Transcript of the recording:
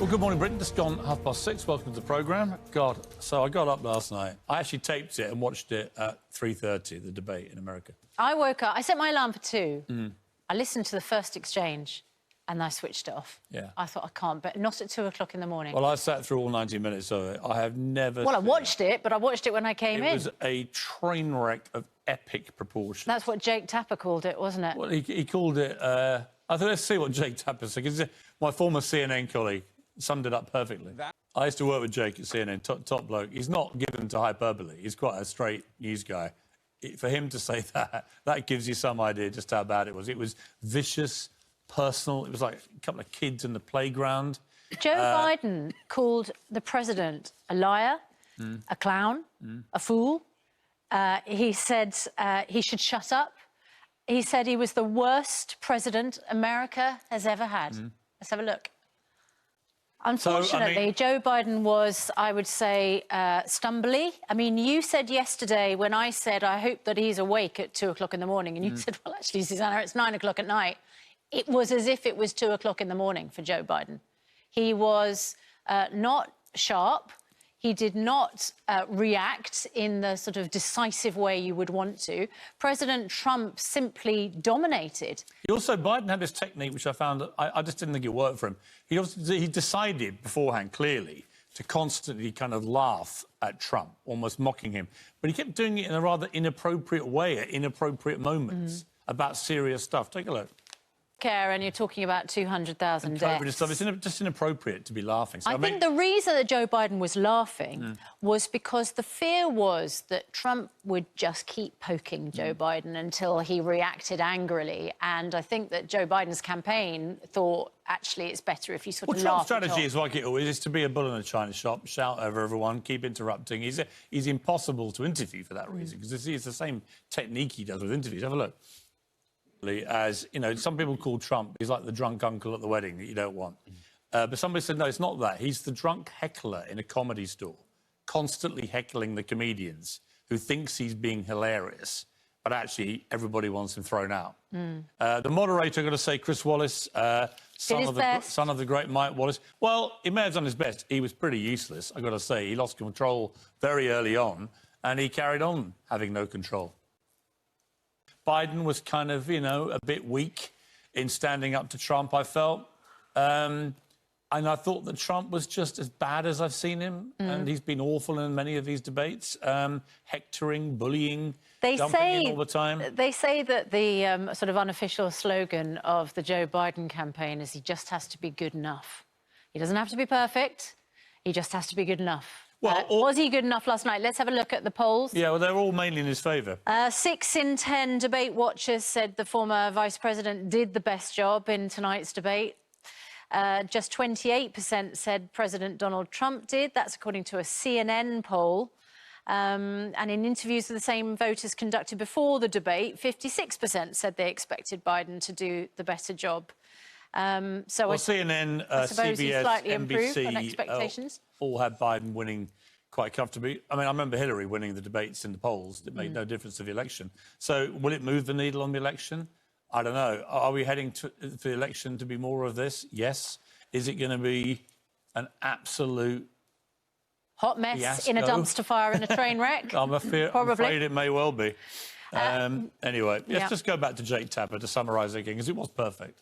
Well, good morning, Britain. Just gone 6:30. Welcome to the programme. God, so I got up last night. I actually taped it and watched it at 3:30, the debate in America. I woke up, I set my alarm for 2. I listened to the first exchange and I switched it off. Yeah. I thought, I can't, but not at 2 o'clock in the morning. Well, I sat through all 90 minutes of it. I have never... Well, I watched it, but I watched it when I came in. It was a train wreck of epic proportions. That's what Jake Tapper called it, wasn't it? Well, he called it... I thought, let's see what Jake Tapper said, because my former CNN colleague summed it up perfectly. I used to work with Jake at CNN, top bloke. He's not given to hyperbole. He's quite a straight news guy. For him to say that gives you some idea just how bad it was. It was vicious, personal. It was like a couple of kids in the playground. Joe Biden called the president a liar, a clown, a fool. He said he should shut up. He said he was the worst president America has ever had. Let's have a look. Unfortunately, Joe Biden was, I would say, stumbly. I mean, you said yesterday when I said, I hope that he's awake at 2 o'clock in the morning, and you said, well, actually, Susanna, it's 9 o'clock at night. It was as if it was 2 o'clock in the morning for Joe Biden. He was not sharp. He did not react in the sort of decisive way you would want to. President Trump simply dominated. Biden had this technique, which I found, I just didn't think it worked for him. He decided beforehand, clearly, to constantly kind of laugh at Trump, almost mocking him. But he kept doing it in a rather inappropriate way at inappropriate moments about serious stuff. Take a look. And you're talking about 200,000 deaths. Stuff. It's just inappropriate to be laughing. So, I think the reason that Joe Biden was laughing was because the fear was that Trump would just keep poking Joe Biden until he reacted angrily. And I think that Joe Biden's campaign thought, actually, it's better if you sort of laugh. Trump's strategy is like it always is, to be a bull in a china shop, shout over everyone, keep interrupting. He's impossible to interview for that reason, because it's the same technique he does with interviews. Have a look. As you know, some people call Trump, he's like the drunk uncle at the wedding that you don't want. But somebody said, no, it's not that. He's the drunk heckler in a comedy store, constantly heckling the comedians who thinks he's being hilarious, but actually everybody wants him thrown out. The moderator, I've got to say, Chris Wallace, son of the great Mike Wallace. Well, he may have done his best. He was pretty useless, I've got to say. He lost control very early on, and he carried on having no control. Biden was kind of, you know, a bit weak in standing up to Trump, I felt. And I thought that Trump was just as bad as I've seen him. And he's been awful in many of these debates, hectoring, bullying, jumping in all the time. They say that the sort of unofficial slogan of the Joe Biden campaign is he just has to be good enough. He doesn't have to be perfect. He just has to be good enough. Well, was he good enough last night? Let's have a look at the polls. Yeah, well, they're all mainly in his favour. 6 in 10 debate watchers said the former vice president did the best job in tonight's debate. Just 28% said President Donald Trump did. That's according to a CNN poll. And in interviews with the same voters conducted before the debate, 56% said they expected Biden to do the better job. CNN, I suppose CBS, slightly NBC, improved on expectations. All had Biden winning quite comfortably. I mean, I remember Hillary winning the debates in the polls. It made no difference to the election. So will it move the needle on the election? I don't know. Are we heading to the election to be more of this? Yes. Is it going to be an absolute hot mess fiasco? In a dumpster fire in a train wreck? I'm afraid it may well be. Anyway, let's just go back to Jake Tapper to summarise again, because it was perfect.